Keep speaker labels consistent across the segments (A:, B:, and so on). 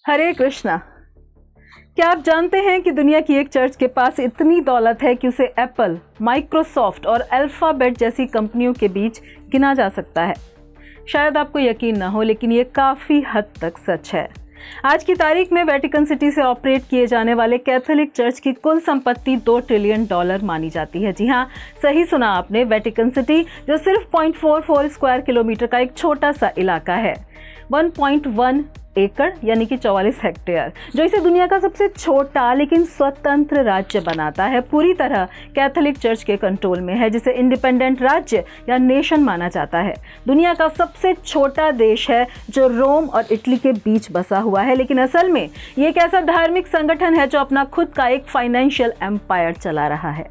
A: हरे कृष्णा। क्या आप जानते हैं कि दुनिया की एक चर्च के पास इतनी दौलत है कि उसे एप्पल, माइक्रोसॉफ्ट और अल्फाबेट जैसी कंपनियों के बीच गिना जा सकता है। शायद आपको यकीन ना हो, लेकिन ये काफ़ी हद तक सच है। आज की तारीख में वेटिकन सिटी से ऑपरेट किए जाने वाले कैथोलिक चर्च की कुल संपत्ति $2 ट्रिलियन मानी जाती है। जी हाँ, सही सुना आपने, वेटिकन सिटी जो सिर्फ 0.44 स्क्वायर किलोमीटर का एक छोटा सा इलाका है, 1.1 एकड़ यानी कि 44 हेक्टेयर, जो इसे दुनिया का सबसे छोटा लेकिन स्वतंत्र राज्य बनाता है, पूरी तरह कैथोलिक चर्च के कंट्रोल में है, जिसे इंडिपेंडेंट राज्य या नेशन माना जाता है। दुनिया का सबसे छोटा देश है जो रोम और इटली के बीच बसा हुआ है, लेकिन असल में ये एक ऐसा धार्मिक संगठन है जो अपना खुद का एक फाइनेंशियल एम्पायर चला रहा है।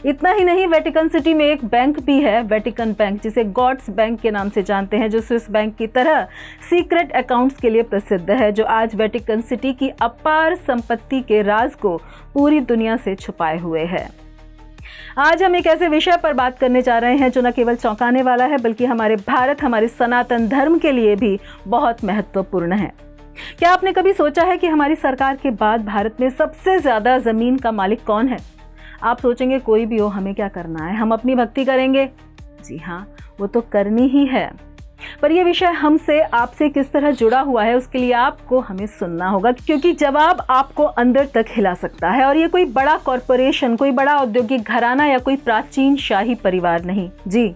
A: इतना ही नहीं, वेटिकन सिटी में एक बैंक भी है, वेटिकन बैंक, जिसे गॉड्स बैंक के नाम से जानते हैं, जो स्विस बैंक की तरह सीक्रेट अकाउंट्स के लिए प्रसिद्ध है, जो आज वेटिकन सिटी की अपार संपत्ति के राज को पूरी दुनिया से छुपाए हुए है। आज हम एक ऐसे विषय पर बात करने जा रहे हैं जो न केवल चौंकाने वाला है, बल्कि हमारे भारत, हमारे सनातन धर्म के लिए भी बहुत महत्वपूर्ण है। क्या आपने कभी सोचा है कि हमारी सरकार के बाद भारत में सबसे ज्यादा जमीन का मालिक कौन है? आप सोचेंगे कोई भी हो, हमें क्या करना है, हम अपनी भक्ति करेंगे। जी हाँ, वो तो करनी ही है, पर यह विषय हमसे, आपसे किस तरह जुड़ा हुआ है, उसके लिए आपको हमें सुनना होगा, क्योंकि जवाब आपको अंदर तक हिला सकता है। और ये कोई बड़ा कॉरपोरेशन, कोई बड़ा औद्योगिक घराना या कोई प्राचीन शाही परिवार नहीं। जी,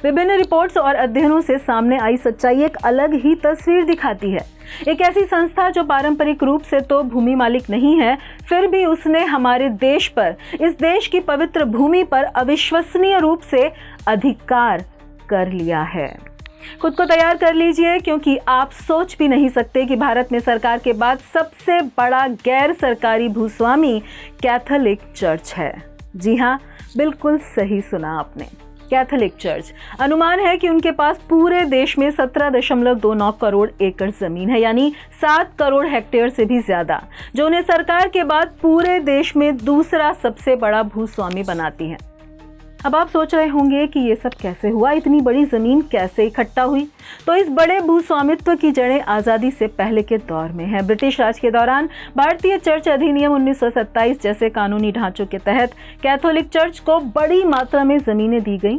A: विभिन्न रिपोर्ट्स और अध्ययनों से सामने आई सच्चाई एक अलग ही तस्वीर दिखाती है। एक ऐसी संस्था जो पारंपरिक रूप से तो भूमि मालिक नहीं है, फिर भी उसने हमारे देश पर, इस देश की पवित्र भूमि पर अविश्वसनीय रूप से अधिकार कर लिया है। खुद को तैयार कर लीजिए, क्योंकि आप सोच भी नहीं सकते कि भारत में सरकार के बाद सबसे बड़ा गैर सरकारी भूस्वामी कैथोलिक चर्च है। जी हाँ, बिल्कुल सही सुना आपने, कैथोलिक चर्च। अनुमान है कि उनके पास पूरे देश में 17.29 करोड़ एकड़ जमीन है, यानी 7 करोड़ हेक्टेयर से भी ज्यादा, जो उन्हें सरकार के बाद पूरे देश में दूसरा सबसे बड़ा भूस्वामी बनाती है। अब आप सोच रहे होंगे कि ये सब कैसे हुआ, इतनी बड़ी जमीन कैसे इकट्ठा हुई? तो इस बड़े भूस्वामित्व की जड़ें आज़ादी से पहले के दौर में है। ब्रिटिश राज के दौरान भारतीय चर्च अधिनियम 1927 जैसे कानूनी ढांचों के तहत कैथोलिक चर्च को बड़ी मात्रा में जमीनें दी गई।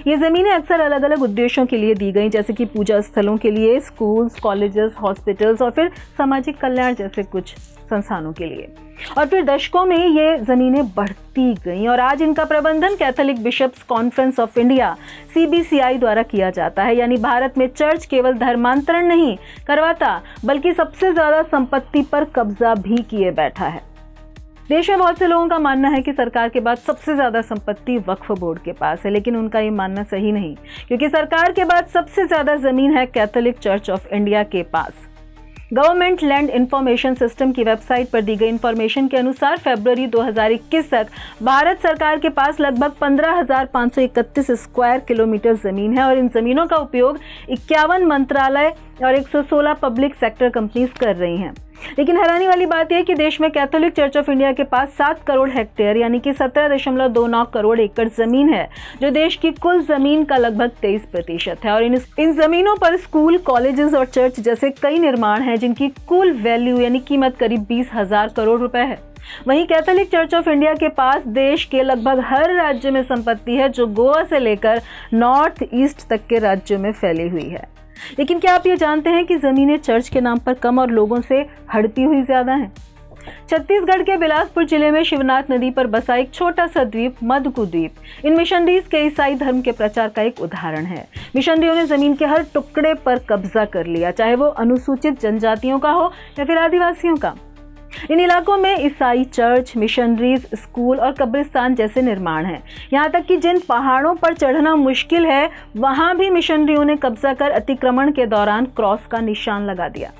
A: ये ज़मीनें अक्सर अलग अलग उद्देश्यों के लिए दी गई, जैसे कि पूजा स्थलों के लिए, स्कूल्स, कॉलेजेस, हॉस्पिटल्स और फिर सामाजिक कल्याण जैसे कुछ संस्थानों के लिए। और फिर दशकों में ये ज़मीनें बढ़ती गईं और आज इनका प्रबंधन Catholic bishops conference of India CBCI द्वारा किया जाता है। यानी भारत में चर्च केवल धर्मांतरण नहीं करवाता, बल्कि सबसे ज़्यादा संपत्ति पर कब्जा भी किए बैठा है। देश में बहुत से लोगों का मानना है कि सरकार के बाद सबसे ज्यादा संपत्ति वक्फ बोर्ड के पास है, लेकिन उनका ये मानना सही नहीं, क्योंकि सरकार के बाद सबसे ज्यादा जमीन है कैथोलिक चर्च ऑफ इंडिया के पास। गवर्नमेंट लैंड इंफॉर्मेशन सिस्टम की वेबसाइट पर दी गई इंफॉर्मेशन के अनुसार फरवरी 2021 तक भारत सरकार के पास लगभग 15,531 स्क्वायर किलोमीटर जमीन है और इन जमीनों का उपयोग 51 मंत्रालय और 116 पब्लिक सेक्टर कंपनीज कर रही हैं। लेकिन हैरानी वाली बात यह है कि देश में कैथोलिक चर्च ऑफ इंडिया के पास 7 करोड़ हेक्टेयर यानी कि 17.29 करोड़ एकड़ जमीन है, जो देश की कुल जमीन का लगभग 23% है। और इन जमीनों पर स्कूल, कॉलेजेस और चर्च जैसे कई निर्माण हैं, जिनकी कुल वैल्यू यानी कीमत करीब 20,000 करोड़ रुपए है। वहीं कैथोलिक चर्च ऑफ इंडिया के पास देश के लगभग हर राज्य में संपत्ति है, जो गोवा से लेकर नॉर्थ ईस्ट तक के राज्यों में फैली हुई है। लेकिन क्या आप ये जानते हैं कि जमीनें चर्च के नाम पर कम और लोगों से हड़पी हुई ज्यादा हैं? छत्तीसगढ़ के बिलासपुर जिले में शिवनाथ नदी पर बसा एक छोटा सा द्वीप मधुकू द्वीप इन मिशनरीज के ईसाई धर्म के प्रचार का एक उदाहरण है। मिशनरियों ने जमीन के हर टुकड़े पर कब्जा कर लिया, चाहे वो अनुसूचित जनजातियों का हो या फिर आदिवासियों का। इन इलाकों में ईसाई चर्च, मिशनरीज, स्कूल और कब्रिस्तान जैसे निर्माण हैं। यहाँ तक कि जिन पहाड़ों पर चढ़ना मुश्किल है, वहाँ भी मिशनरियों ने कब्जा कर अतिक्रमण के दौरान क्रॉस का निशान लगा दिया।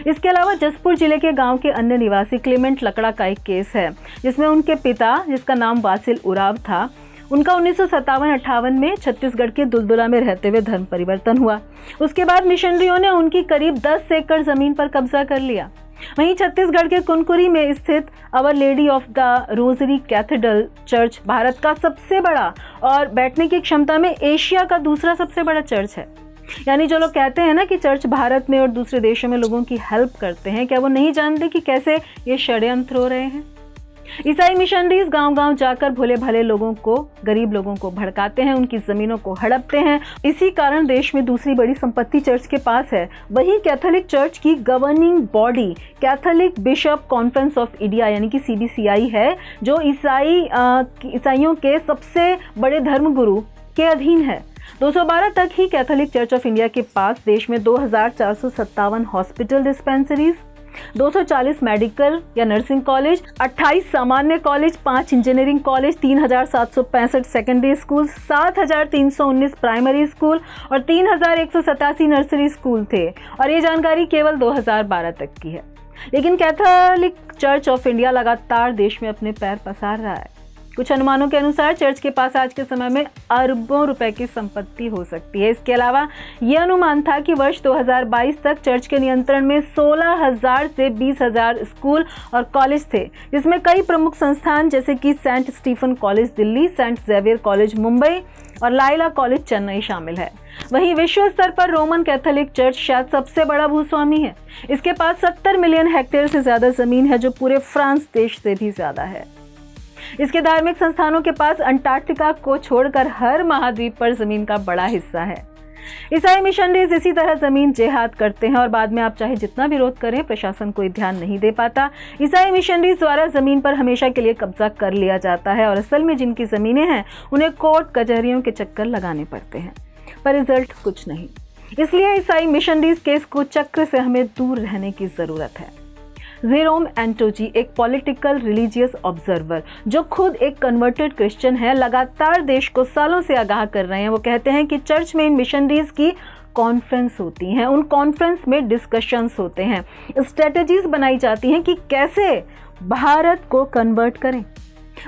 A: इसके अलावा जसपुर जिले के गांव के अन्य निवासी क्लेमेंट लकड़ा का एक केस है, जिसमें उनके पिता, जिसका नाम वासिल उराव था, उनका 1957-58 में छत्तीसगढ़ के दुलदुला में रहते हुए धर्म परिवर्तन हुआ। उसके बाद मिशनरियों ने उनकी करीब 10 एकड़ जमीन पर कब्जा कर लिया। वहीं छत्तीसगढ़ के कुनकुरी में स्थित our lady of the rosary cathedral church Bharat का सबसे बड़ा और बैठने की क्षमता में एशिया का दूसरा सबसे बड़ा चर्च है। यानी जो लोग कहते हैं ना कि चर्च भारत में और दूसरे देशों में लोगों की हेल्प करते हैं, क्या वो नहीं जानते कि कैसे ये षड्यंत्र हो रहे हैं? ईसाई मिशनरीज गांव-गांव जाकर भोले भाले लोगों को, गरीब लोगों को भड़काते हैं, उनकी जमीनों को हड़पते हैं। इसी कारण देश में दूसरी बड़ी संपत्ति चर्च के पास है। वहीं कैथोलिक चर्च की governing body Catholic bishop conference of India यानी कि CBCI है, जो ईसाइयों के सबसे बड़े धर्मगुरु के अधीन है। 212 तक ही कैथोलिक चर्च ऑफ इंडिया के पास देश में 2457 हॉस्पिटल डिस्पेंसरीज, 240 मेडिकल या नर्सिंग कॉलेज, 28 सामान्य college, 5 engineering college, 3765 secondary school, 7319 primary school और 3187 नर्सरी स्कूल थे। और ये जानकारी केवल 2012 तक की है। लेकिन कैथोलिक चर्च ऑफ इंडिया लगातार देश में अपने पैर पसार रहा है। कुछ अनुमानों के अनुसार चर्च के पास आज के समय में अरबों रुपए की संपत्ति हो सकती है। इसके अलावा ये अनुमान था कि वर्ष 2022 तक चर्च के नियंत्रण में 16,000 से 20,000 स्कूल और कॉलेज थे, जिसमें कई प्रमुख संस्थान जैसे कि saint Stephen college Delhi, saint Xavier college Mumbai और लाइला कॉलेज चेन्नई शामिल है। वहीं विश्व स्तर पर रोमन कैथोलिक चर्च शायद सबसे बड़ा भूस्वामी है। इसके पास 70 मिलियन हेक्टेयर से ज्यादा जमीन है, जो पूरे फ्रांस देश से भी ज्यादा है। इसके धार्मिक संस्थानों के पास अंटार्कटिका को छोड़कर हर महाद्वीप पर जमीन का बड़ा हिस्सा है। ईसाई मिशनरीज इसी तरह जमीन जेहाद करते हैं और बाद में आप चाहे जितना विरोध करें, प्रशासन कोई ध्यान नहीं दे पाता। ईसाई मिशनरीज द्वारा जमीन पर हमेशा के लिए कब्जा कर लिया जाता है और असल में जिनकी जमीनें हैं उन्हें कोर्ट कचहरियों के चक्कर लगाने पड़ते हैं, पर रिजल्ट कुछ नहीं। इसलिए ईसाई मिशनरीज के इस कुचक्र से हमें दूर रहने की जरूरत है। जेरोम एंटोजी, एक पॉलिटिकल रिलीजियस ऑब्जर्वर जो खुद एक कन्वर्टेड क्रिश्चियन है, लगातार देश को सालों से आगाह कर रहे हैं। वो कहते हैं कि चर्च में इन मिशनरीज की कॉन्फ्रेंस होती हैं, उन कॉन्फ्रेंस में डिस्कशंस होते हैं, स्ट्रेटजीज बनाई जाती हैं कि कैसे भारत को कन्वर्ट करें।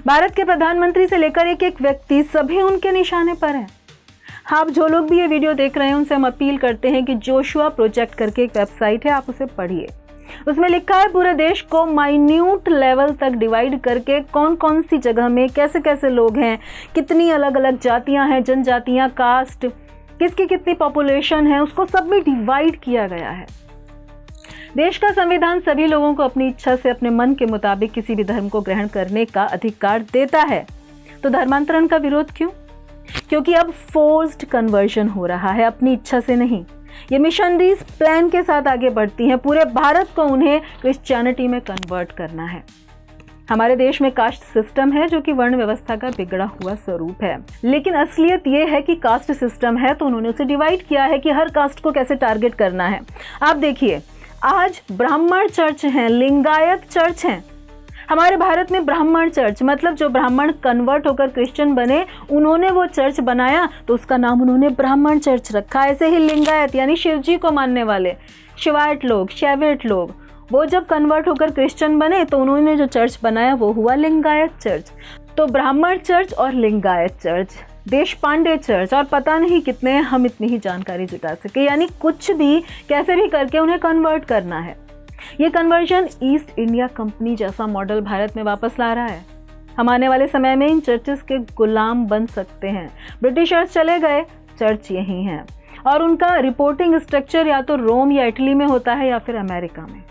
A: भारत के प्रधानमंत्री से लेकर एक एक व्यक्ति सभी उनके निशाने पर हैं। आप जो लोग भी ये वीडियो देख रहे हैं उनसे हम अपील करते हैं कि जोशुआ प्रोजेक्ट करके एक वेबसाइट है, आप उसे पढ़िए। उसमें लिखा है पूरे देश को माइन्यूट लेवल तक डिवाइड करके कौन कौन सी जगह में कैसे कैसे लोग हैं, कितनी अलग अलग जातियां हैं, जनजातियां, कास्ट, किसकी कितनी पॉपुलेशन है, उसको सब में डिवाइड किया गया है। देश का संविधान सभी लोगों को अपनी इच्छा से अपने मन के मुताबिक किसी भी धर्म को ग्रहण करने का अधिकार देता है। तो धर्मांतरण का विरोध क्यों? क्योंकि अब फोर्स्ड कन्वर्जन हो रहा है, अपनी इच्छा से नहीं। ये मिशनरीज प्लान के साथ आगे बढ़ती हैं। पूरे भारत को उन्हें क्रिश्चियनिटी में कन्वर्ट करना है। हमारे देश में कास्ट सिस्टम है जो कि वर्ण व्यवस्था का बिगड़ा हुआ स्वरूप है। लेकिन असलियत ये है कि कास्ट सिस्टम है तो उन्होंने उसे डिवाइड किया है कि हर कास्ट को कैसे टारगेट करना है। आप देखिए, आज ब्राह्मण चर्च हैं, लिंगायत चर्च हैं। हमारे भारत में ब्राह्मण चर्च मतलब जो ब्राह्मण कन्वर्ट होकर क्रिश्चियन बने, उन्होंने वो चर्च बनाया तो उसका नाम उन्होंने ब्राह्मण चर्च रखा। ऐसे ही लिंगायत यानी शिव जी को मानने वाले शिवायत लोग, शैवैट लोग, वो जब कन्वर्ट होकर क्रिश्चियन बने तो उन्होंने जो चर्च बनाया वो हुआ लिंगायत चर्च। तो ब्राह्मण चर्च और लिंगायत चर्च, देश पांडे चर्च और पता नहीं कितने, हम इतनी ही जानकारी जुटा सके। यानी कुछ भी कैसे भी करके उन्हें कन्वर्ट करना है। ये कन्वर्जन ईस्ट इंडिया कंपनी जैसा मॉडल भारत में वापस ला रहा है। हम आने वाले समय में इन चर्चेस के गुलाम बन सकते हैं। ब्रिटिशर्स चले गए, चर्च यही हैं और उनका रिपोर्टिंग स्ट्रक्चर या तो रोम या इटली में होता है या फिर अमेरिका में।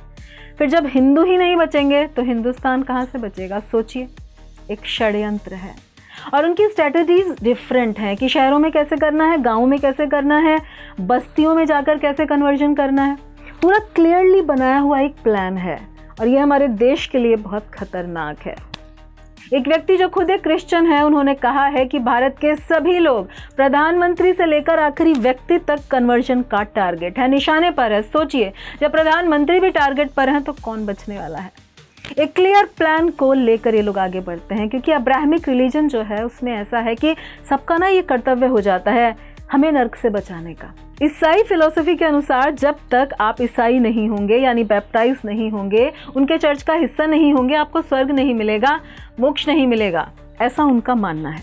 A: फिर जब हिंदू ही नहीं बचेंगे तो हिंदुस्तान कहाँ से बचेगा? सोचिए, एक षड्यंत्र है और उनकी स्ट्रेटजीज डिफरेंट हैं कि शहरों में कैसे करना है, गाँव में कैसे करना है, बस्तियों में जाकर कैसे कन्वर्जन करना है। पूरा क्लियरली बनाया हुआ एक प्लान है और ये हमारे देश के लिए बहुत खतरनाक है। एक व्यक्ति जो खुद एक क्रिश्चियन है, उन्होंने कहा है कि भारत के सभी लोग, प्रधानमंत्री से लेकर आखिरी व्यक्ति तक कन्वर्जन का टारगेट है, निशाने पर है। सोचिए, जब प्रधानमंत्री भी टारगेट पर हैं तो कौन बचने वाला है? एक क्लियर प्लान को लेकर ये लोग आगे बढ़ते हैं क्योंकि अब्राहमिक रिलीजन जो है उसमें ऐसा है कि सबका ना ये कर्तव्य हो जाता है हमें नर्क से बचाने का। ईसाई फिलॉसफी के अनुसार जब तक आप ईसाई नहीं होंगे यानी बैप्टाइज नहीं होंगे, उनके चर्च का हिस्सा नहीं होंगे, आपको स्वर्ग नहीं मिलेगा, मोक्ष नहीं मिलेगा, ऐसा उनका मानना है।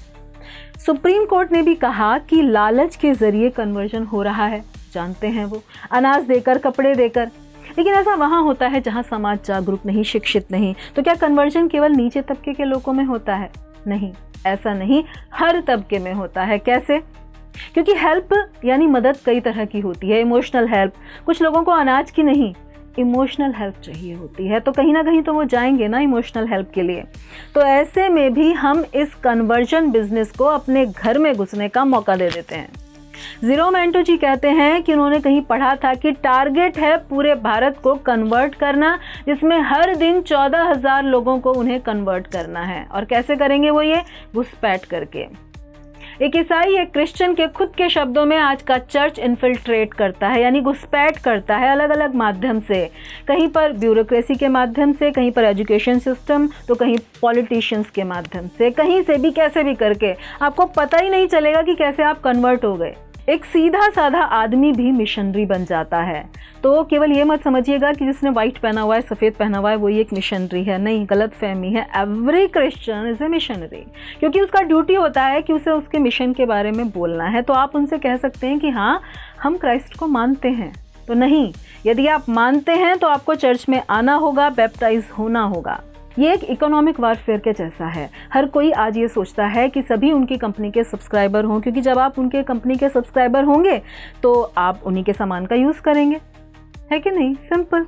A: सुप्रीम कोर्ट ने भी कहा कि लालच के जरिए कन्वर्जन हो रहा है। जानते हैं वो, अनाज देकर, कपड़े देकर। लेकिन ऐसा वहाँ होता है जहाँ समाज जागरूक नहीं, शिक्षित नहीं। तो क्या कन्वर्जन केवल नीचे तबके के लोगों में होता है? नहीं, ऐसा नहीं, हर तबके में होता है। कैसे? क्योंकि हेल्प यानी मदद कई तरह की होती है। इमोशनल हेल्प, कुछ लोगों को अनाज की नहीं इमोशनल हेल्प चाहिए होती है, तो कहीं ना कहीं तो वो जाएंगे ना इमोशनल हेल्प के लिए। तो ऐसे में भी हम इस कन्वर्जन बिजनेस को अपने घर में घुसने का मौका दे देते हैं। जीरो मेंटो जी कहते हैं कि उन्होंने कहीं पढ़ा था कि टारगेट है पूरे भारत को कन्वर्ट करना, जिसमें हर दिन 14,000 लोगों को उन्हें कन्वर्ट करना है। और कैसे करेंगे वो? ये घुसपैठ करके। एक ईसाई एक क्रिश्चियन के खुद के शब्दों में आज का चर्च इन्फिल्ट्रेट करता है, यानी घुसपैठ करता है अलग अलग माध्यम से। कहीं पर ब्यूरोक्रेसी के माध्यम से, कहीं पर एजुकेशन सिस्टम, तो कहीं पॉलिटिशियंस के माध्यम से, कहीं से भी कैसे भी करके आपको पता ही नहीं चलेगा कि कैसे आप कन्वर्ट हो गए। एक सीधा साधा आदमी भी मिशनरी बन जाता है। तो केवल ये मत समझिएगा कि जिसने व्हाइट पहना हुआ है, सफ़ेद पहना हुआ है, वही एक मिशनरी है। नहीं, गलत फहमी है। Every Christian is a missionary, क्योंकि उसका ड्यूटी होता है कि उसे उसके मिशन के बारे में बोलना है। तो आप उनसे कह सकते हैं कि हाँ, हम क्राइस्ट को मानते हैं। तो नहीं, यदि आप मानते हैं तो आपको चर्च में आना होगा, बैप्टाइज होना होगा। ये एक इकोनॉमिक वारफेयर के जैसा है। हर कोई आज ये सोचता है कि सभी उनकी कंपनी के सब्सक्राइबर हों, क्योंकि जब आप उनके कंपनी के सब्सक्राइबर होंगे तो आप उन्हीं के सामान का यूज़ करेंगे, है कि नहीं? सिंपल।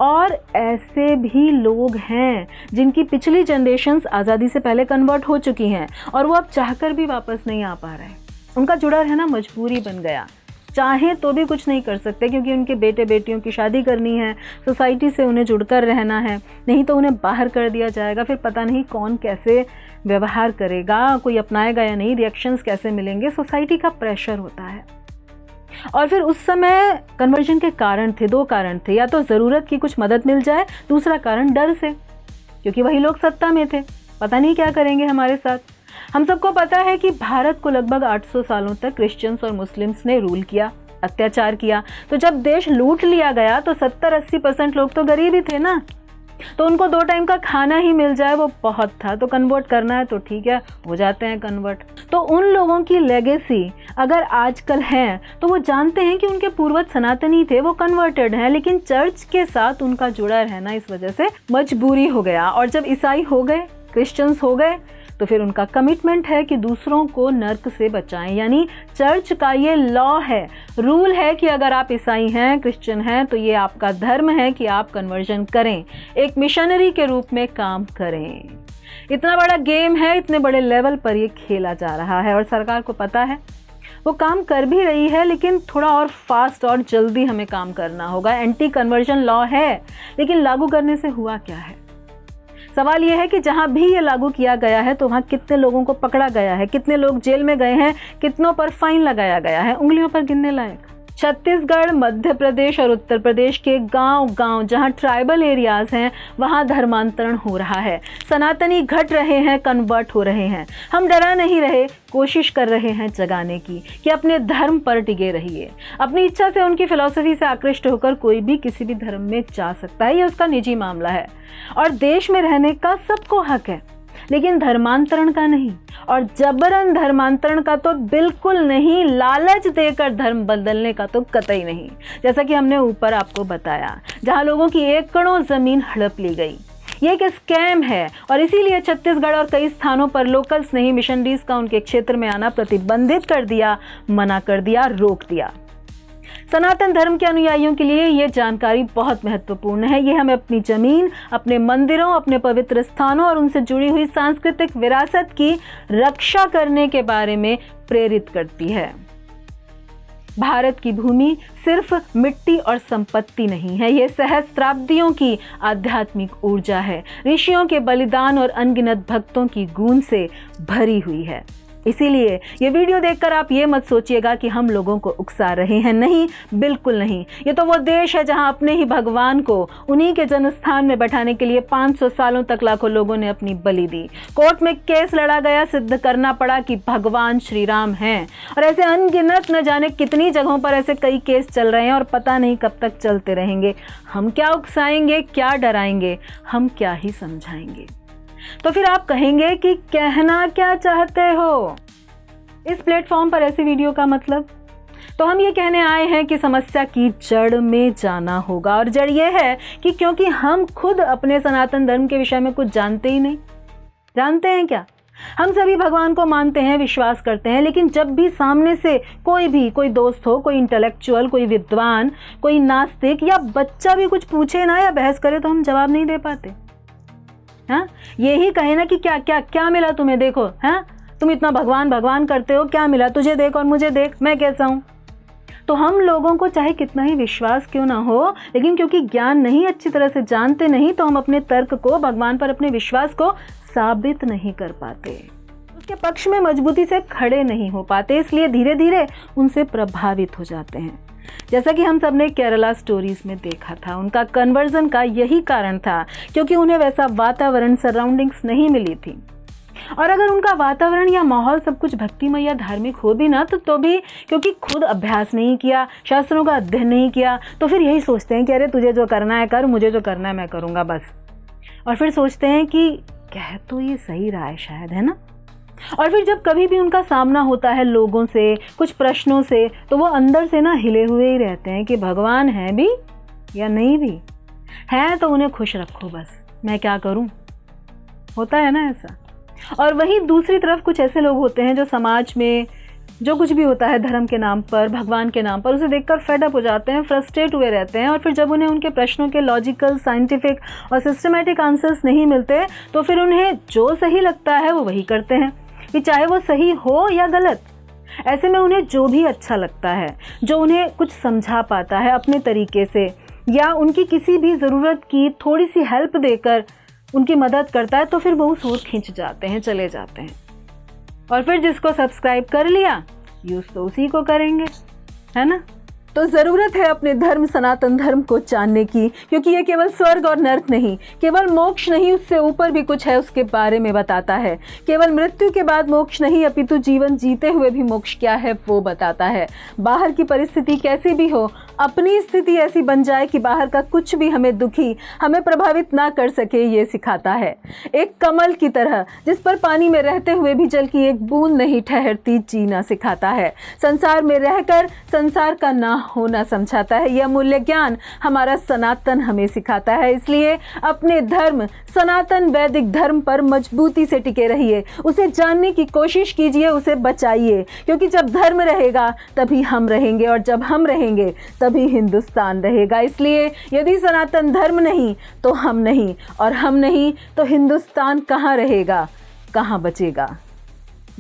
A: और ऐसे भी लोग हैं जिनकी पिछली जनरेशन्स आज़ादी से पहले कन्वर्ट हो चुकी हैं और वो अब चाहकर भी वापस नहीं आ पा रहे। उनका जुड़ा रहना मजबूरी बन गया। चाहें तो भी कुछ नहीं कर सकते, क्योंकि उनके बेटे बेटियों की शादी करनी है, सोसाइटी से उन्हें जुड़कर रहना है, नहीं तो उन्हें बाहर कर दिया जाएगा। फिर पता नहीं कौन कैसे व्यवहार करेगा, कोई अपनाएगा या नहीं, रिएक्शंस कैसे मिलेंगे। सोसाइटी का प्रेशर होता है। और फिर उस समय कन्वर्जन के कारण थे, 2 कारण थे। या तो ज़रूरत की कुछ मदद मिल जाए, दूसरा कारण डर से, क्योंकि वही लोग सत्ता में थे, पता नहीं क्या करेंगे हमारे साथ। हम सबको पता है कि भारत को लगभग 800 सालों तक क्रिश्चियंस और मुस्लिम्स ने रूल किया, अत्याचार किया। तो जब देश लूट लिया गया तो 70-80% लोग तो गरीब ही थे ना, तो उनको 2 टाइम का खाना ही मिल जाए वो बहुत था। तो कन्वर्ट करना है तो ठीक है, हो जाते हैं कन्वर्ट। तो उन लोगों की लेगेसी अगर आजकल है तो वो जानते हैं कि उनके पूर्वज सनातनी थे, वो कन्वर्टेड हैं, लेकिन चर्च के साथ उनका जुड़ा रहना इस वजह से मजबूरी हो गया। और जब ईसाई हो गए, क्रिश्चियंस हो गए, तो फिर उनका कमिटमेंट है कि दूसरों को नर्क से बचाएं। यानी चर्च का ये लॉ है, रूल है कि अगर आप ईसाई हैं, क्रिश्चियन हैं, तो ये आपका धर्म है कि आप कन्वर्जन करें, एक मिशनरी के रूप में काम करें। इतना बड़ा गेम है, इतने बड़े लेवल पर ये खेला जा रहा है और सरकार को पता है, वो काम कर भी रही है, लेकिन थोड़ा और फास्ट और जल्दी हमें काम करना होगा। एंटी कन्वर्जन लॉ है, लेकिन लागू करने से हुआ क्या है? सवाल यह है कि जहां भी ये लागू किया गया है तो वहां कितने लोगों को पकड़ा गया है, कितने लोग जेल में गए हैं, कितनों पर फाइन लगाया गया है, उंगलियों पर गिनने लायक। छत्तीसगढ़, मध्य प्रदेश और उत्तर प्रदेश के गांव-गांव जहां ट्राइबल एरियाज हैं, वहां धर्मांतरण हो रहा है। सनातनी घट रहे हैं, कन्वर्ट हो रहे हैं। हम डरा नहीं रहे, कोशिश कर रहे हैं जगाने की कि अपने धर्म पर टिके रहिए। अपनी इच्छा से, उनकी फिलॉसफी से आकृष्ट होकर कोई भी किसी भी धर्म में जा सकता है, ये उसका निजी मामला है और देश में रहने का सबको हक है, लेकिन धर्मांतरण का नहीं। और जबरन धर्मांतरण का तो बिल्कुल नहीं, लालच देकर धर्म बदलने का तो कतई नहीं। जैसा कि हमने ऊपर आपको बताया, जहां लोगों की एकड़ों जमीन हड़प ली गई, ये एक स्कैम है। और इसीलिए छत्तीसगढ़ और कई स्थानों पर लोकल्स ने ही मिशनरीज का उनके क्षेत्र में आना प्रतिबंधित कर दिया, मना कर दिया, रोक दिया। सनातन धर्म के अनुयायियों के लिए ये जानकारी बहुत महत्वपूर्ण है। ये हमें अपनी जमीन, अपने मंदिरों, अपने पवित्र स्थानों और उनसे जुड़ी हुई सांस्कृतिक विरासत की रक्षा करने के बारे में प्रेरित करती है। भारत की भूमि सिर्फ मिट्टी और संपत्ति नहीं है, ये सहस्त्राब्दियों की आध्यात्मिक ऊर्जा है, ऋषियों के बलिदान और अनगिनत भक्तों की गूंज से भरी हुई है। इसीलिए ये वीडियो देखकर आप ये मत सोचिएगा कि हम लोगों को उकसा रहे हैं, नहीं, बिल्कुल नहीं। ये तो वो देश है जहां अपने ही भगवान को उन्हीं के जन्मस्थान में बैठाने के लिए 500 सालों तक लाखों लोगों ने अपनी बलि दी। कोर्ट में केस लड़ा गया, सिद्ध करना पड़ा कि भगवान श्री राम हैं। और ऐसे अनगिनत न जाने कितनी जगहों पर ऐसे कई केस चल रहे हैं और पता नहीं कब तक चलते रहेंगे। हम क्या उकसाएंगे, क्या डराएंगे, हम क्या ही समझाएंगे। तो फिर आप कहेंगे कि कहना क्या चाहते हो इस प्लेटफॉर्म पर ऐसे वीडियो का मतलब? तो हम ये कहने आए हैं कि समस्या की जड़ में जाना होगा। और जड़ ये है कि क्योंकि हम खुद अपने सनातन धर्म के विषय में कुछ जानते ही नहीं। जानते हैं क्या? हम सभी भगवान को मानते हैं, विश्वास करते हैं, लेकिन जब भी सामने से कोई दोस्त हो, कोई इंटेलेक्चुअल, कोई विद्वान, कोई नास्तिक या बच्चा भी कुछ पूछे ना या बहस करे तो हम जवाब नहीं दे पाते। हाँ, यही कहे ना कि क्या क्या क्या मिला तुम्हें, देखो, हाँ तुम इतना भगवान भगवान करते हो, क्या मिला, तुझे देख और मुझे देख, मैं कैसा हूँ। तो हम लोगों को चाहे कितना ही विश्वास क्यों ना हो, लेकिन क्योंकि ज्ञान नहीं, अच्छी तरह से जानते नहीं, तो हम अपने तर्क को, भगवान पर अपने विश्वास को साबित नहीं कर पाते, उसके पक्ष में मजबूती से खड़े नहीं हो पाते, इसलिए धीरे धीरे उनसे प्रभावित हो जाते हैं। जैसा कि हम सब ने केरला स्टोरीज में देखा था, उनका कन्वर्जन का यही कारण था, क्योंकि उन्हें वैसा वातावरण, सराउंडिंग्स नहीं मिली थी। और अगर उनका वातावरण या माहौल सब कुछ भक्तिमय या धार्मिक हो भी ना, तो भी क्योंकि खुद अभ्यास नहीं किया, शास्त्रों का अध्ययन नहीं किया, तो फिर यही सोचते हैं कि अरे तुझे जो करना है कर, मुझे जो करना है मैं करूँगा बस। और फिर सोचते हैं कि कह तो ये सही रहा है शायद, है ना। और फिर जब कभी भी उनका सामना होता है लोगों से, कुछ प्रश्नों से, तो वो अंदर से ना हिले हुए ही रहते हैं कि भगवान है भी या नहीं भी है, तो उन्हें खुश रखो बस, मैं क्या करूं। होता है ना ऐसा। और वहीं दूसरी तरफ कुछ ऐसे लोग होते हैं जो समाज में जो कुछ भी होता है धर्म के नाम पर, भगवान के नाम पर, उसे देखकर फेड अप हो जाते हैं, फ्रस्ट्रेट हुए रहते हैं। और फिर जब उन्हें उनके प्रश्नों के लॉजिकल, साइंटिफिक और सिस्टमैटिक आंसर्स नहीं मिलते, तो फिर उन्हें जो सही लगता है वो वही करते हैं, कि चाहे वो सही हो या गलत। ऐसे में उन्हें जो भी अच्छा लगता है, जो उन्हें कुछ समझा पाता है अपने तरीके से, या उनकी किसी भी ज़रूरत की थोड़ी सी हेल्प देकर उनकी मदद करता है, तो फिर वो उस ओर खिंच जाते हैं, चले जाते हैं। और फिर जिसको सब्सक्राइब कर लिया, यूज़ तो उसी को करेंगे, है ना। तो ज़रूरत है अपने धर्म, सनातन धर्म को जानने की, क्योंकि ये केवल स्वर्ग और नर्क नहीं, केवल मोक्ष नहीं, उससे ऊपर भी कुछ है, उसके बारे में बताता है। केवल मृत्यु के बाद मोक्ष नहीं, अपितु जीवन जीते हुए भी मोक्ष क्या है वो बताता है। बाहर की परिस्थिति कैसी भी हो, अपनी स्थिति ऐसी बन जाए कि बाहर का कुछ भी हमें दुखी, हमें प्रभावित ना कर सके, ये सिखाता है। एक कमल की तरह जिस पर पानी में रहते हुए भी जल की एक बूंद नहीं ठहरती, जीना सिखाता है। संसार में रहकर संसार का ना होना समझाता है। यह मूल्य ज्ञान हमारा सनातन हमें सिखाता है। इसलिए अपने धर्म, सनातन वैदिक धर्म पर मजबूती से टिके रहिए, उसे जानने की कोशिश कीजिए, उसे बचाइए, क्योंकि जब धर्म रहेगा तभी हम रहेंगे, और जब हम रहेंगे तभी हिंदुस्तान रहेगा। इसलिए यदि सनातन धर्म नहीं तो हम नहीं, और हम नहीं तो हिंदुस्तान कहाँ रहेगा, कहाँ बचेगा।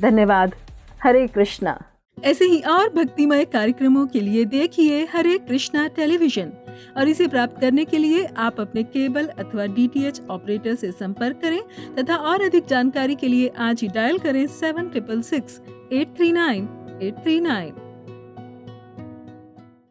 A: धन्यवाद। हरे कृष्णा।
B: ऐसे ही और भक्तिमय कार्यक्रमों के लिए देखिए हरे कृष्णा टेलीविजन, और इसे प्राप्त करने के लिए आप अपने केबल अथवा DTH ऑपरेटर से संपर्क करें, तथा और अधिक जानकारी के लिए आज ही डायल करें 7666 839 839।